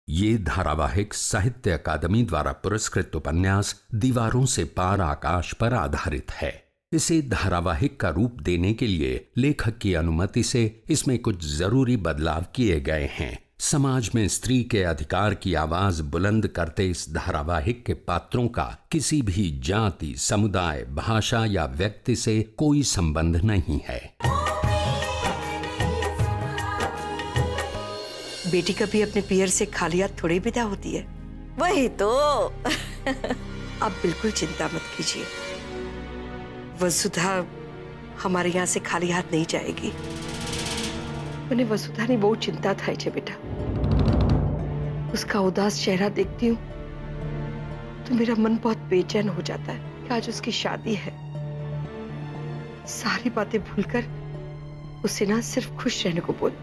ये धारावाहिक साहित्य अकादमी द्वारा पुरस्कृत उपन्यास दीवारों से पार आकाश पर आधारित है। इसे धारावाहिक का रूप देने के लिए लेखक की अनुमति से इसमें कुछ जरूरी बदलाव किए गए हैं। समाज में स्त्री के अधिकार की आवाज बुलंद करते इस धारावाहिक के पात्रों का किसी भी जाति, समुदाय, भाषा या व्यक्ति से कोई संबंध नहीं है। बेटी कभी अपने पियर से खाली हाथ थोड़ी विदा होती है। वही तो। अब बिल्कुल चिंता मत कीजिए, वसुधा हमारे यहाँ से खाली हाथ नहीं जाएगी। मैंने वसुधा ने बहुत चिंता था बेटा, उसका उदास चेहरा देखती हूँ तो मेरा मन बहुत बेचैन हो जाता है कि आज उसकी शादी है। सारी बातें भूलकर उसे ना सिर्फ खुश रहने को बोल।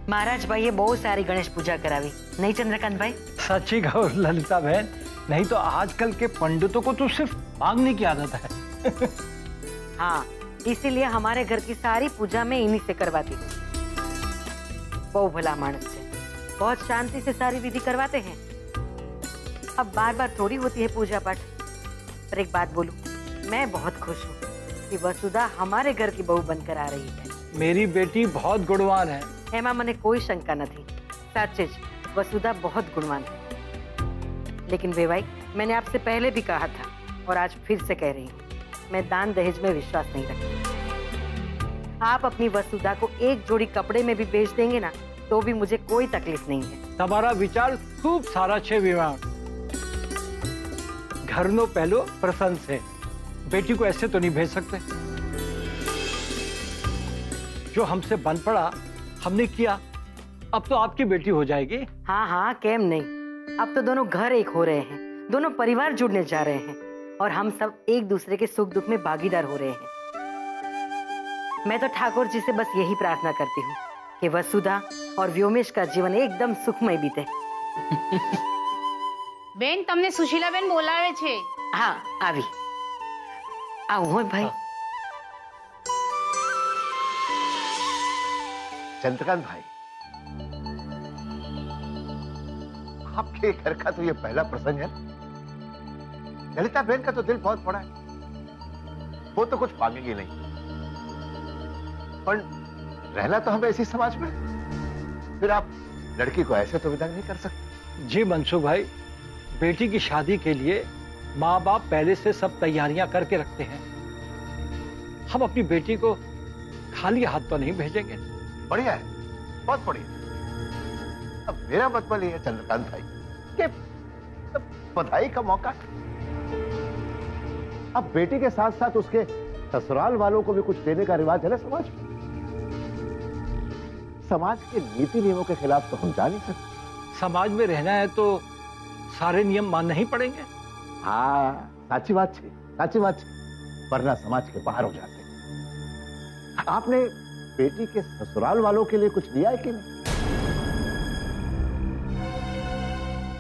महाराज भाई ये बहुत सारी गणेश पूजा करावी, नहीं चंद्रकांत भाई? सच्ची कहो ललिता बहन, नहीं तो आजकल के पंडितों को तो सिर्फ मांगने की आदत है। हाँ, इसीलिए हमारे घर की सारी पूजा मैं इन्हीं से करवाती हूँ। बहुत भला मानस से, बहुत शांति से सारी विधि करवाते हैं। अब बार बार थोड़ी होती है पूजा पाठ। पर एक बात बोलूं, मैं बहुत खुश हूँ कि वसुधा हमारे घर की बहू बनकर आ रही है। मेरी बेटी बहुत गुणवान है। हेमा, मने कोई शंका नहीं, सच वसुधा बहुत गुणवान है। लेकिन बेवाई, मैंने आपसे पहले भी कहा था और आज फिर से कह रही हूँ, मैं दान दहेज में विश्वास नहीं रखती। आप अपनी वसुधा को एक जोड़ी कपड़े में भी बेच देंगे ना तो भी मुझे कोई तकलीफ नहीं है। तुम्हारा विचार खूब सारा छे विवाह। घर नो पहलो प्रसन्न से, बेटी को ऐसे तो नहीं भेज सकते। जो हमसे बन पड़ा हमने किया, अब तो आपकी बेटी हो जाएगी। हाँ हाँ, केम नहीं। अब तो दोनों घर एक हो रहे हैं, दोनों परिवार जुड़ने जा रहे हैं और हम सब एक दूसरे के सुख दुख में भागीदार हो रहे हैं। मैं तो ठाकुर जी से बस यही प्रार्थना करती हूँ कि वसुधा और व्योमेश का जीवन एकदम सुखमय बीते। बेन, तमने सुशीला बेन बोलावे छे। हाँ, आवी। आओ हो भाई। हाँ। चंद्रकांत भाई, आपके घर का तो ये पहला प्रसंग है। ललिता बहन का तो दिल बहुत बड़ा है, वो तो कुछ मांगेगी नहीं, पर रहना तो हमें इसी समाज में। फिर आप लड़की को ऐसे तो विदा नहीं कर सकते। जी मनसुख भाई, बेटी की शादी के लिए माँ बाप पहले से सब तैयारियां करके रखते हैं। हम अपनी बेटी को खाली हाथ तो नहीं भेजेंगे। बढ़िया है, बहुत बढ़िया। अब मेरा मतलब ये है चंद्रकांत भाई कि बधाई का मौका, अब बेटी के साथ साथ उसके ससुराल वालों को भी कुछ देने का रिवाज है ना समाज में। समाज के नीति नियमों के खिलाफ तो हम जा नहीं सकते। समाज में रहना है तो सारे नियम मानने ही पड़ेंगे। हाँ, साची बात है, साची बात है, वरना समाज के बाहर हो जाते। आपने बेटी के ससुराल वालों के लिए कुछ दिया है कि नहीं?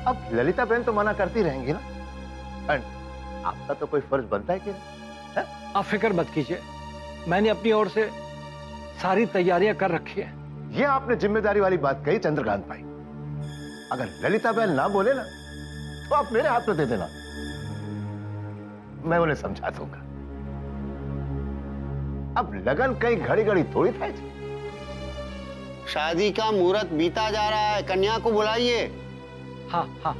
अब ललिता बहन तो मना करती रहेंगी ना, आपका तो कोई फर्ज बनता है कि नहीं? आप फिक्र मत कीजिए, मैंने अपनी ओर से सारी तैयारियां कर रखी है। ये आपने जिम्मेदारी वाली बात कही चंद्रकांत भाई। अगर ललिता बहन ना बोले ना तो आप मेरे हाथ में दे देना, मैं उन्हें समझा दूंगा। अब लगन कहीं घड़ी घड़ी थोड़ी था। शादी का मुहूर्त बीता जा रहा है, कन्या को बुलाइए। हाँ हाँ।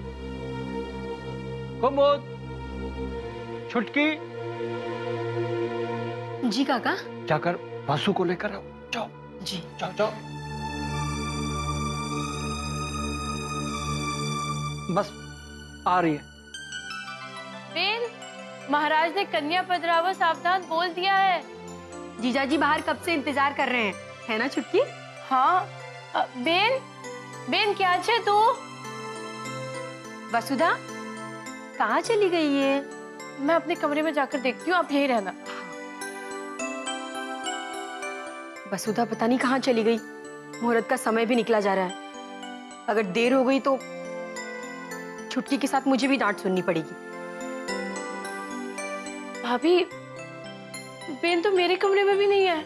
कुमुद, छुटकी। जी काका। जाकर वासु को लेकर आओ। जाओ जी, जाओ जाओ। बस आ रही है। बेन, महाराज ने कन्या पधरावा सावधान बोल दिया है। जीजाजी बाहर कब से इंतजार कर रहे हैं, है ना छुटकी? हाँ। बेन, बेन क्या छे तू? वसुधा कहाँ चली गई है? मैं अपने कमरे में जाकर देखती हूँ, आप यही रहना। वसुधा पता नहीं कहाँ चली गई। मुहूर्त का समय भी निकला जा रहा है, अगर देर हो गई तो छुटकी के साथ मुझे भी डांट सुननी पड़ेगी। भाभी, बेन तो मेरे कमरे में भी नहीं है,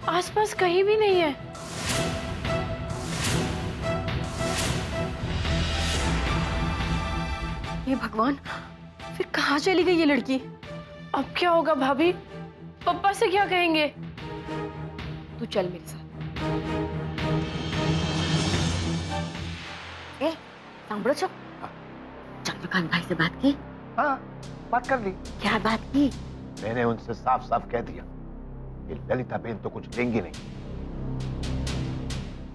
आसपास कहीं भी नहीं है। ये भगवान, फिर कहाँ चली गई ये लड़की? अब क्या होगा भाभी? पापा से क्या कहेंगे? तू चल मेरे साथ। सांभळो છો? चंद्रकांत भाई से बात की? हाँ, बात कर ली। क्या बात की? मैंने उनसे साफ साफ कह दिया कि ललिता बेन तो कुछ लेंगी नहीं।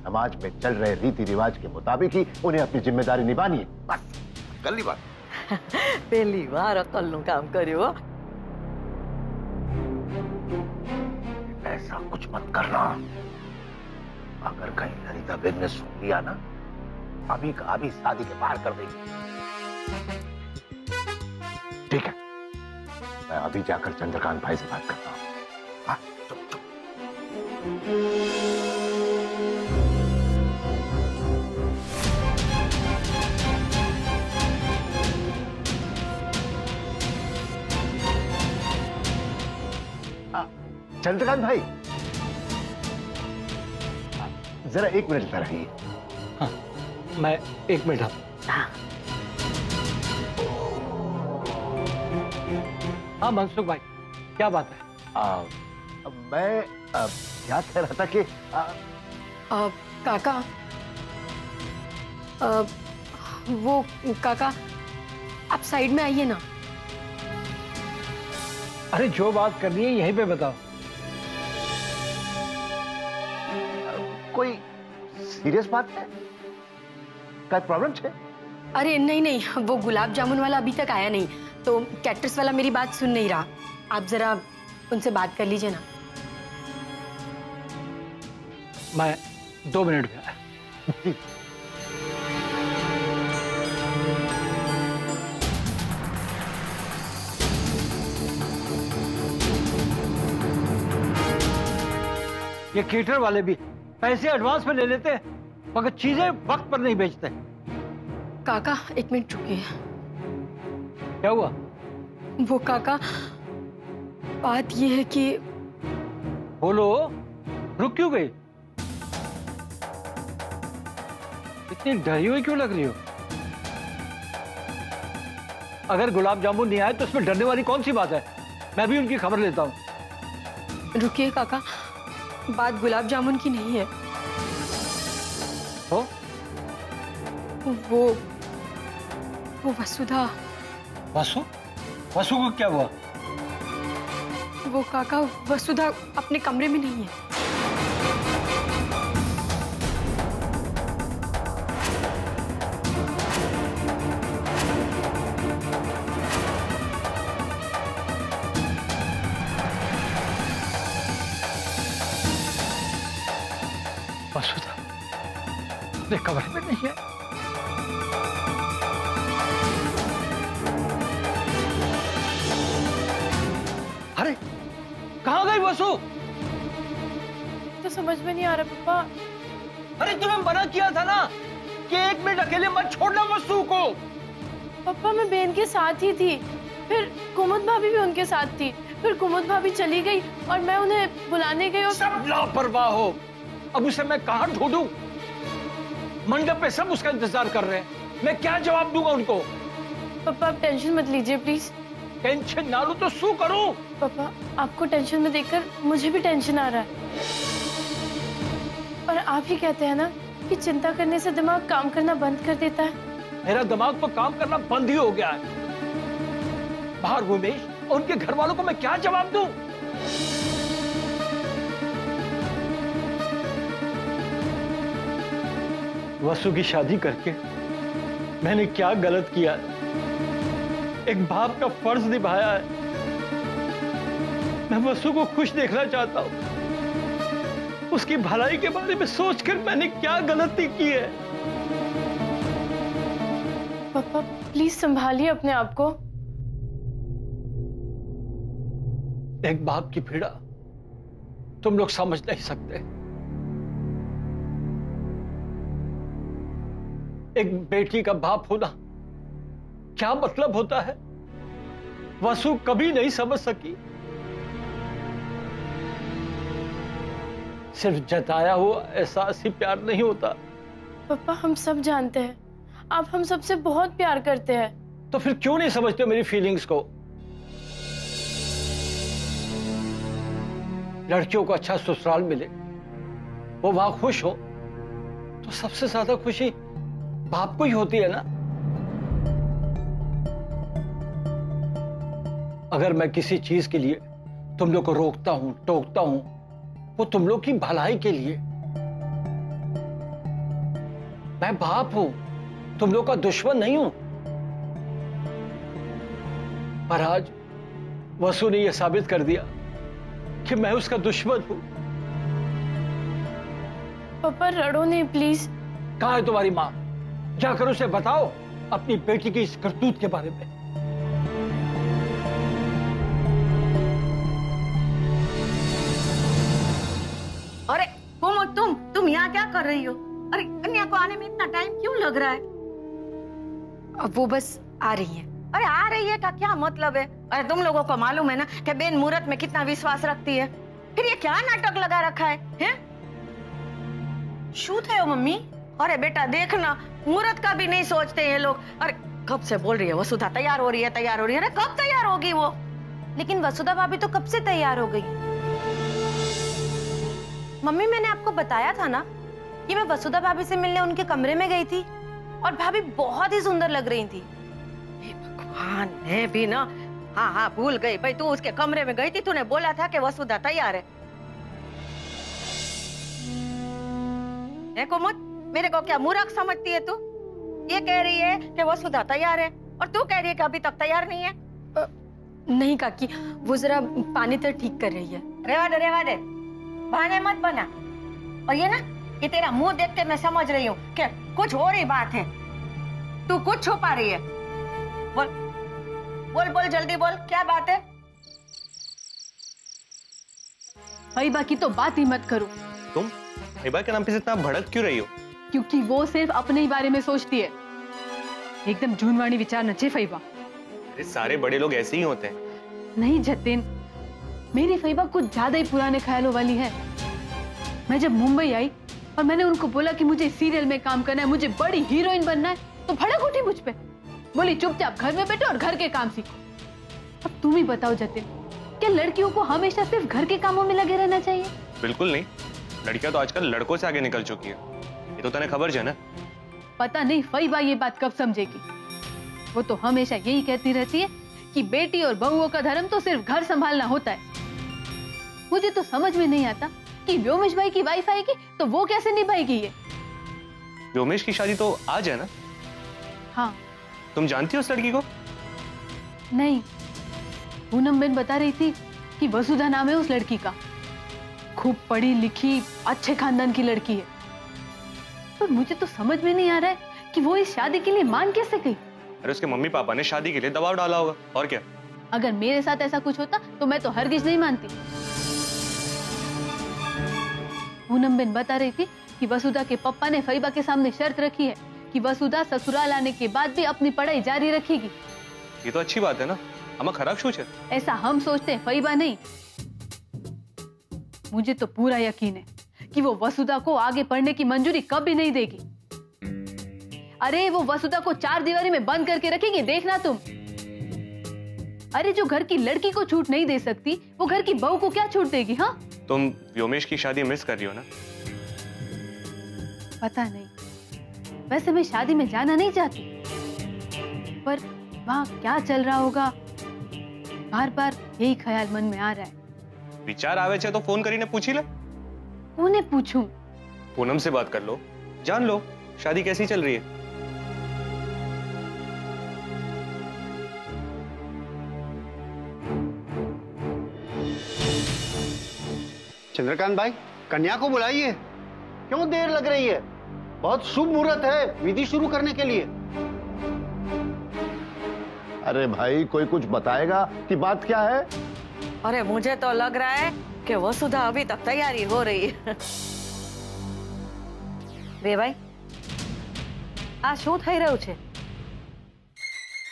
समाज में चल रहे रीति रिवाज के मुताबिक ही उन्हें अपनी जिम्मेदारी निभानी है, बस। कर ली बात। पहली बार अकलનું काम કર્યું हो। ऐसा कुछ मत करना। अगर कहीं ललिता बेन ने सुन लिया ना, अभी का अभी शादी के बाहर कर देगी। ठीक है, मैं अभी जाकर चंद्रकांत भाई से बात करता हूँ। हाँ, चुप चुप। चंद्रकांत भाई, जरा 1 मिनट जरा रहिए। हाँ, मैं 1 मिनट आता। हाँ मनसुख भाई, क्या बात है? मैं क्या कह रहा था कि काका, वो काका, आप साइड में आइए ना। अरे जो बात करनी है यहीं पे बताओ। कोई सीरियस बात है? क्या प्रॉब्लम है? अरे नहीं नहीं, वो गुलाब जामुन वाला अभी तक आया नहीं, तो कैटरस वाला मेरी बात सुन नहीं रहा। आप जरा उनसे बात कर लीजिए ना। मैं 2 मिनट में आया। ये केटर वाले भी पैसे एडवांस में ले लेते हैं, मगर चीजें वक्त पर नहीं बेचते। काका 1 मिनट रुकिए। क्या हुआ? वो काका, बात ये है कि बोलो, रुक क्यों गई? इतनी डरी हुई क्यों लग रही हो? अगर गुलाब जामुन नहीं आए तो इसमें डरने वाली कौन सी बात है? मैं भी उनकी खबर लेता हूं। रुकिए काका, बात गुलाब जामुन की नहीं है। तो? वो वसुधा। वसु? वसु को क्या हुआ? वो काका, वसुधा अपने कमरे में नहीं है। वसुधा अपने कमरे में नहीं है? अरे कहाँ गई वसु? तो समझ में नहीं आ रहा पापा। अरे तुम्हें मना किया था ना कि 1 मिनट अकेले मत छोड़ना वसु को। पापा मैं बेन के साथ ही थी, फिर कुमुद भाभी भी उनके साथ थी, फिर कुमुद भाभी चली गई और मैं उन्हें बुलाने गई और सब लापरवाह हो। अब उसे मैं कहाँ ढूंढूं? मंडप पे सब उसका इंतजार कर रहे हैं, मैं क्या जवाब दूंगा उनको? पापा आप टेंशन मत लीजिए प्लीज। टेंशन ना लूं तो शू करूं? पापा आपको टेंशन में देखकर मुझे भी टेंशन आ रहा है। और आप ही कहते हैं ना कि चिंता करने से दिमाग काम करना बंद कर देता है। मेरा दिमाग तो काम करना बंद ही हो गया है। बाहर उमेश और उनके घर वालों को मैं क्या जवाब दूं? वसु की शादी करके मैंने क्या गलत किया? एक बाप का फर्ज निभाया है। मैं वसु को खुश देखना चाहता हूं। उसकी भलाई के बारे में सोचकर मैंने क्या गलती की है? पापा प्लीज संभालिए अपने आप को। एक बाप की पीड़ा तुम लोग समझ नहीं सकते। एक बेटी का बाप होना क्या मतलब होता है, वसु कभी नहीं समझ सकी। सिर्फ जताया हुआ एहसास ही प्यार नहीं होता। पापा हम सब जानते हैं आप हम सबसे बहुत प्यार करते हैं। तो फिर क्यों नहीं समझते मेरी फीलिंग्स को? लड़कियों को अच्छा ससुराल मिले, वो वहां खुश हो, तो सबसे ज्यादा खुशी बाप को ही होती है ना। अगर मैं किसी चीज के लिए तुम लोग को रोकता हूं, टोकता हूं, वो तुम लोग की भलाई के लिए। मैं बाप हूं, तुम लोग का दुश्मन नहीं हूं। पर आज वसु ने यह साबित कर दिया कि मैं उसका दुश्मन हूं। पापा लड़ो नहीं प्लीज। कहां है तुम्हारी मां? जाकर उसे बताओ अपनी बेटी की इस करतूत के बारे में। अरे तुम यहाँ क्या कर रही हो? अरे कन्या को आने में इतना टाइम क्यों लग रहा है? अब वो बस आ रही है। अरे आ रही है का क्या मतलब है? अरे तुम लोगों को मालूम है ना कि बेन मुहूर्त में कितना विश्वास रखती है। फिर ये क्या नाटक लगा रखा है, हैं? शू थे मम्मी? अरे बेटा देखना, मुहूर्त का भी नहीं सोचते ये लोग। अरे कब से बोल रही है वसुधा तैयार हो रही है, तैयार हो रही है। अरे कब तैयार होगी वो? लेकिन वसुधा भाभी तो कब से तैयार हो गई। मम्मी मैंने आपको बताया था ना कि मैं वसुधा भाभी से मिलने उनके कमरे में गई थी और भाभी बहुत ही सुंदर लग रही थी। भगवान, मैं भी ना हाँ भूल गई भाई। तू उसके कमरे में गई थी, तूने बोला था कि वसुधा तैयार है। कुमुद, मेरे को क्या मूर्ख समझती है तू? ये कह रही है कि वसुधा तैयार है और तू कह रही है कि अभी तक तैयार नहीं है। नहीं काकी, वो जरा पानी तो ठीक कर रही है। रेवा दे, बहाने मत बना। और ये ना, ये तेरा मुंह देख के मैं समझ रही हूँ कि कुछ और ही बात है। तू कुछ छुपा रही है। बोल जल्दी बोल, क्या बात है? फईबा की तो बात ही मत करो। तुम फईबा के नाम पे इतना भड़क क्यों रही हो? क्योंकि वो सिर्फ अपने ही बारे में सोचती है। एकदम जूनवाणी विचार नचे फईबा। अरे सारे बड़े लोग ऐसे ही होते हैं। नहीं जतिन, मेरी फईबा कुछ ज्यादा ही पुराने ख्यालों वाली है। मैं जब मुंबई आई और मैंने उनको बोला कि मुझे सीरियल में काम करना है, मुझे बड़ी हीरोइन बनना है, तो भड़क उठी मुझ पे। बोली चुपचाप घर में बैठो और घर के काम सीखो। अब तुम ही बताओ जतिन, क्या लड़कियों को हमेशा सिर्फ घर के कामों में लगे रहना चाहिए? बिल्कुल नहीं, लड़कियां तो आजकल लड़कों से आगे निकल चुकी है। ये तो तने खबर है ना। पता नहीं फईबा ये बात कब समझेगी। वो तो हमेशा यही कहती रहती है कि बेटी और बहुओं का धर्म तो सिर्फ घर संभालना होता है। मुझे तो समझ में नहीं आता कि व्योमेश भाई की वाइफ आएगी तो वो कैसे निभाएगी ये। व्योमेश की शादी तो आज है ना? हाँ। तुम जानती हो उस लड़की को? नहीं, पूनम बेन बता रही थी कि वसुधा नाम है उस लड़की का। खूब पढ़ी लिखी अच्छे खानदान की लड़की है। पर मुझे तो समझ में नहीं आ रहा है कि वो इस शादी के लिए मान कैसे गई। अरे उसके मम्मी पापा ने शादी के लिए दबाव डाला होगा, और क्या। अगर मेरे साथ ऐसा कुछ होता तो मैं तो हरगिज नहीं मानती। पूनम बेन बता रही थी कि वसुधा के पापा ने फईबा के सामने शर्त रखी है कि वसुधा ससुराल आने के बाद भी अपनी पढ़ाई जारी रखेगी। ये तो अच्छी बात है ना, हमें खराब सोच है। ऐसा हम सोचते हैं, फईबा नहीं। मुझे तो पूरा यकीन है कि वो वसुधा को आगे पढ़ने की मंजूरी कभी नहीं देगी। अरे वो वसुधा को 4 दीवारी में बंद करके रखेगी, देखना तुम। अरे जो घर की लड़की को छूट नहीं दे सकती, वो घर की बहू को क्या छूट देगी? हाँ, तुम व्योमेश की शादी मिस कर रही हो ना? पता नहीं, वैसे मैं शादी में जाना नहीं चाहती, पर वहां क्या चल रहा होगा, बार बार यही ख्याल मन में आ रहा है। विचार आवे छे तो फोन करीने पूछी ले। कोने पूछूं? पूनम से बात कर लो, जान लो शादी कैसी चल रही है। चंद्रकांत भाई, कन्या को बुलाइए। क्यों देर लग रही है? बहुत शुभ मुहूर्त है विधि शुरू करने के लिए। अरे भाई, कोई कुछ बताएगा कि बात क्या है? अरे मुझे तो लग रहा है कि वसुधा अभी तक तैयारी हो रही है। वे भाई, આ શું થઈ રહ્યું છે?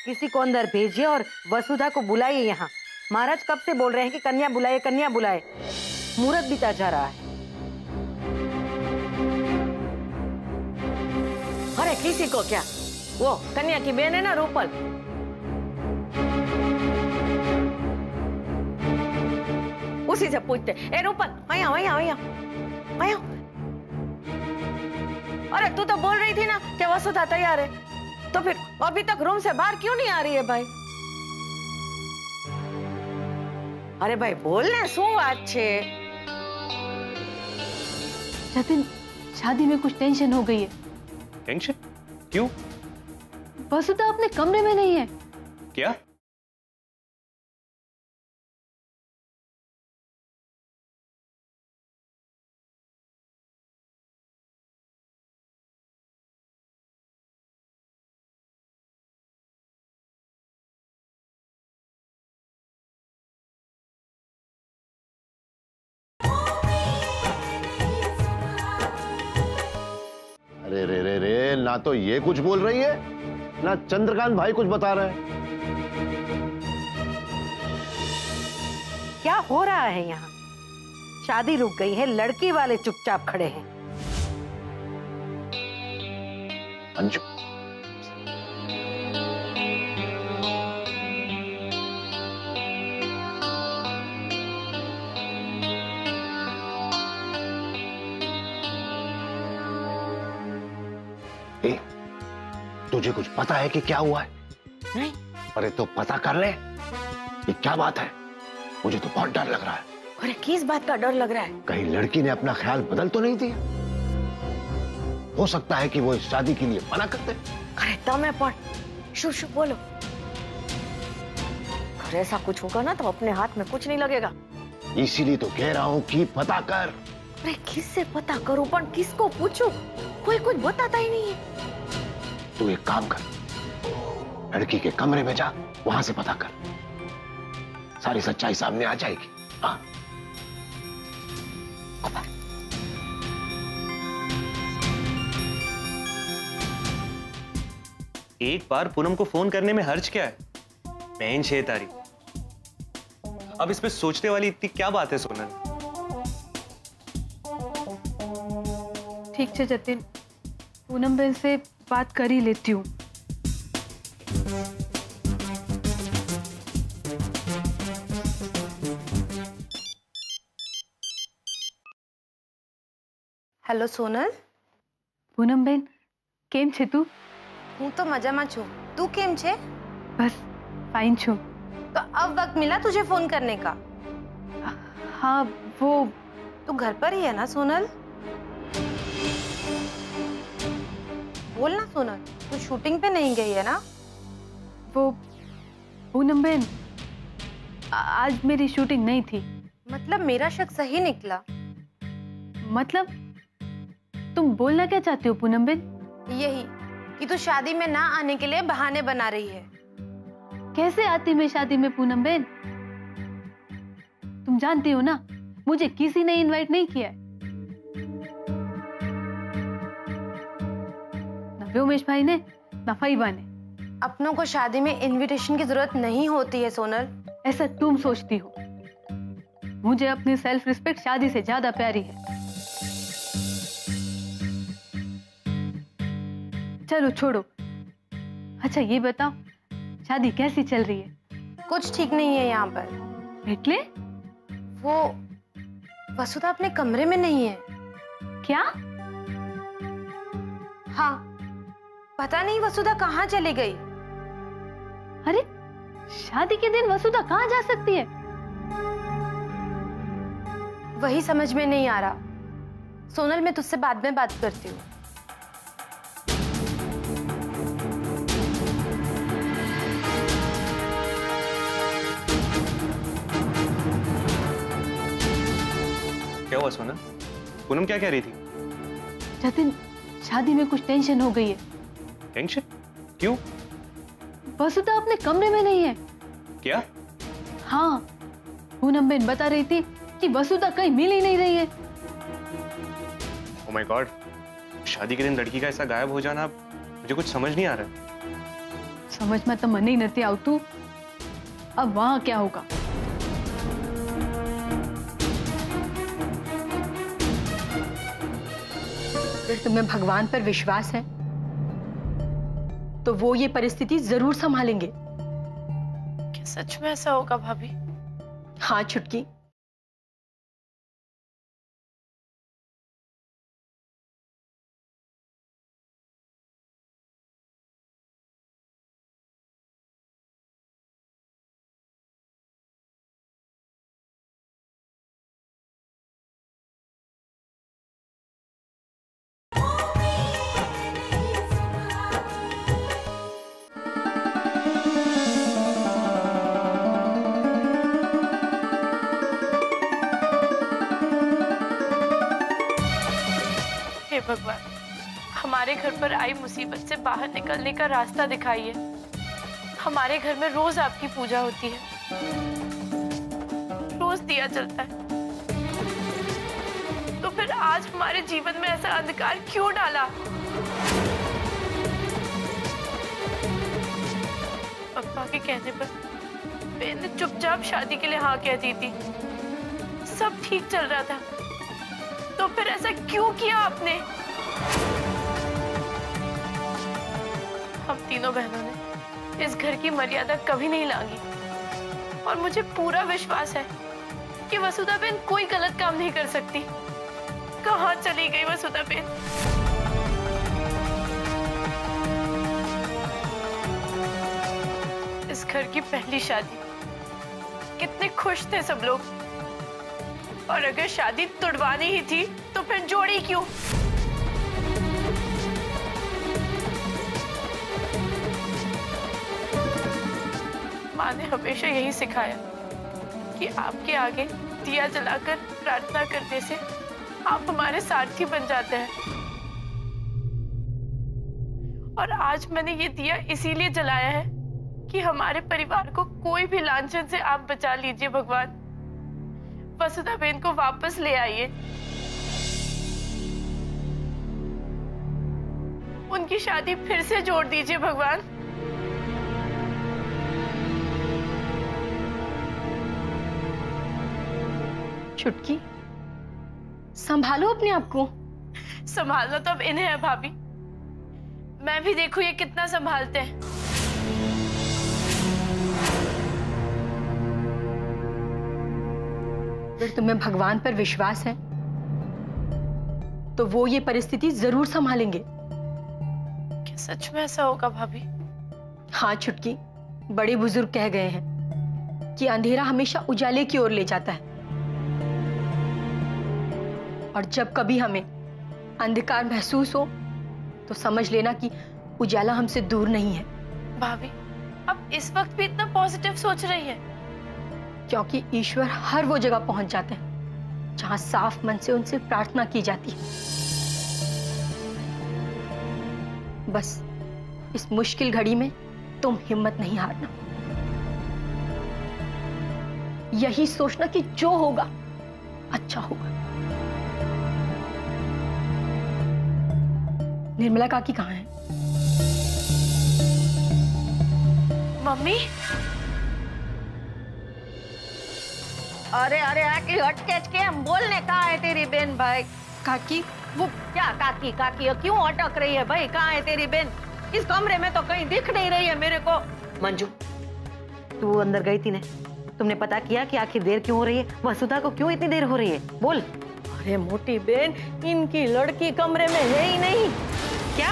किसी को अंदर भेजिए और वसुधा को बुलाइए यहाँ। महाराज कब से बोल रहे हैं कि कन्या बुलाए, कन्या बुलाए। मुहूर्त बीता जा रहा है। अरे किसी को क्या, वो कन्या की बहन है ना रूपल। उसी से पूछते, ए रूपल आया आया आया आया। अरे तू तो बोल रही थी ना कि वसुधा तैयार है, तो फिर अभी तक रूम से बाहर क्यों नहीं आ रही है भाई? अरे भाई बोलने शू बात छे? जतिन, शादी में कुछ टेंशन हो गई है। टेंशन? क्यों? वसुधा अपने कमरे में नहीं है। क्या? अरे रे रे रे, ना तो ये कुछ बोल रही है, ना चंद्रकांत भाई कुछ बता रहे हैं। क्या हो रहा है यहाँ? शादी रुक गई है, लड़की वाले चुपचाप खड़े हैं। अंजू, तुझे कुछ पता है कि क्या हुआ है? नहीं। अरे तो पता कर ले, ये क्या बात है? मुझे तो बहुत डर लग रहा है। अरे किस बात का डर लग रहा है? कहीं लड़की ने अपना ख्याल बदल तो नहीं दिया? हो सकता है कि वो इस शादी के लिए मना कर दे। अरे तमें पण शू शू बोलो। अरे ऐसा कुछ होगा ना तो अपने हाथ में कुछ नहीं लगेगा। इसीलिए तो कह रहा हूँ कि पता कर। अरे किससे पता करूं, पर किसको पूछूं? कोई कुछ बताता ही नहीं है। तू एक काम कर, लड़की के कमरे में जा, वहां से पता कर, सारी सच्चाई सामने आ जाएगी। हाँ। एक बार पूनम को फोन करने में हर्ज क्या है? बहन छे तारी। अब इसमें सोचने वाली इतनी क्या बात है सोनल? ठीक है जतिन, पूनम बहन से बात कर ही लेती हूँ। हेलो सोनल। पूनम बहन केम छे तू? हूँ तो मजामा छू, तू केम छे? बस फाइन छू। तो अब वक्त मिला तुझे फोन करने का? हाँ वो, तू घर पर ही है ना सोनल? बोल ना सोनल, तू शूटिंग पे नहीं गई है ना? वो पूनम बहन, आज मेरी शूटिंग नहीं थी। मतलब मेरा शक सही निकला? मतलब तुम बोलना क्या चाहती हो पूनम बहन? यही कि तू शादी में ना आने के लिए बहाने बना रही है। कैसे आती मैं शादी में पूनम बहन? तुम जानती हो ना, मुझे किसी ने इनवाइट नहीं किया है। ना व्योमेश भाई ने, ना फईबा ने। अपनों को शादी में इनविटेशन की जरूरत नहीं होती है सोनल। ऐसा तुम सोचती हो। मुझे अपनी सेल्फ रिस्पेक्ट शादी से ज्यादा प्यारी है। चलो छोड़ो। अच्छा ये बताओ, शादी कैसी चल रही है? कुछ ठीक नहीं है यहाँ पर। એટલે? वो वसुधा अपने कमरे में नहीं है। क्या? हाँ, पता नहीं वसुधा कहाँ चली गई। अरे शादी के दिन वसुधा कहाँ जा सकती है? वही समझ में नहीं आ रहा। सोनल मैं तुझसे बाद में बात करती हूँ। क्या हुआ सोनल? पूनम क्या कह रही थी? जतिन, शादी में कुछ टेंशन हो गई है। टेंशन? क्यों? वसुधा अपने कमरे में नहीं है। क्या? हाँ, पूनम बहन बता रही थी कि वसुधा कहीं मिल ही नहीं रही है। ओह माय गॉड, शादी के दिन लड़की का ऐसा गायब हो जाना मुझे कुछ समझ नहीं आ रहा। समझ में तो मन ही नहीं आवतु। अब वहां क्या होगा? अगर तुम्हें भगवान पर विश्वास है तो वो ये परिस्थिति जरूर संभालेंगे। क्या सच में ऐसा होगा भाभी? हाँ छुटकी, हे भगवान, हमारे घर पर आई मुसीबत से बाहर निकलने का रास्ता दिखाइए। हमारे घर में रोज आपकी पूजा होती है, रोज दिया जलता है, तो फिर आज हमारे जीवन में ऐसा अंधकार क्यों डाला? पप्पा के कहने पर मैंने चुपचाप शादी के लिए हाँ कह दी थी। सब ठीक चल रहा था, तो फिर ऐसा क्यों किया आपने? हम तीनों बहनों ने इस घर की मर्यादा कभी नहीं लांगी और मुझे पूरा विश्वास है कि वसुधा बहन कोई गलत काम नहीं कर सकती। कहाँ चली गई वसुधा बहन? इस घर की पहली शादी, कितने खुश थे सब लोग, और अगर शादी तुड़वानी ही थी तो फिर जोड़ी क्यों? माँ ने हमेशा यही सिखाया कि आपके आगे दिया जलाकर प्रार्थना करने से आप हमारे सारथी बन जाते हैं। और आज मैंने ये दिया इसीलिए जलाया है कि हमारे परिवार को कोई भी लांछन से आप बचा लीजिए भगवान। वसुधा बहन को वापस ले आइए, उनकी शादी फिर से जोड़ दीजिए भगवान। छुटकी, संभालो अपने आप को। संभालना तो अब इन्हें है भाभी, मैं भी देखूं ये कितना संभालते हैं। अगर तुम्हें भगवान पर विश्वास है तो वो ये परिस्थिति जरूर संभालेंगे। क्या सच में ऐसा होगा भाभी? हाँ छुटकी, बड़े बुजुर्ग कह गए हैं कि अंधेरा हमेशा उजाले की ओर ले जाता है, और जब कभी हमें अंधकार महसूस हो तो समझ लेना कि उजाला हमसे दूर नहीं है। भाभी, अब इस वक्त भी इतना पॉजिटिव सोच रही है? क्योंकि ईश्वर हर वो जगह पहुंच जाते हैं जहां साफ मन से उनसे प्रार्थना की जाती है। बस इस मुश्किल घड़ी में तुम हिम्मत नहीं हारना। यही सोचना कि जो होगा अच्छा होगा। निर्मला काकी कहाँ है? मम्मी? अरे अरे आके अटकेच के हम बोलने कहाँ है तेरी बहन भाई? काकी, वो क्या काकी काकी क्यों अटक रही है भाई? कहाँ है तेरी बहन? इस कमरे में तो कहीं दिख नहीं रही है मेरे को। मंजू, तू अंदर गई थी ना, तुमने पता किया कि आखिर देर क्यों हो रही है? वसुधा को क्यों इतनी देर हो रही है? बोल। अरे मोटी बहन, इनकी लड़की कमरे में है ही नहीं। क्या?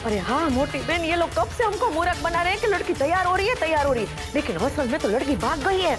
अरे हाँ मोटी बहन, ये लोग कब से हमको मूर्ख बना रहे हैं कि लड़की तैयार हो रही है, तैयार हो रही है, लेकिन असल में तो लड़की भाग गई है।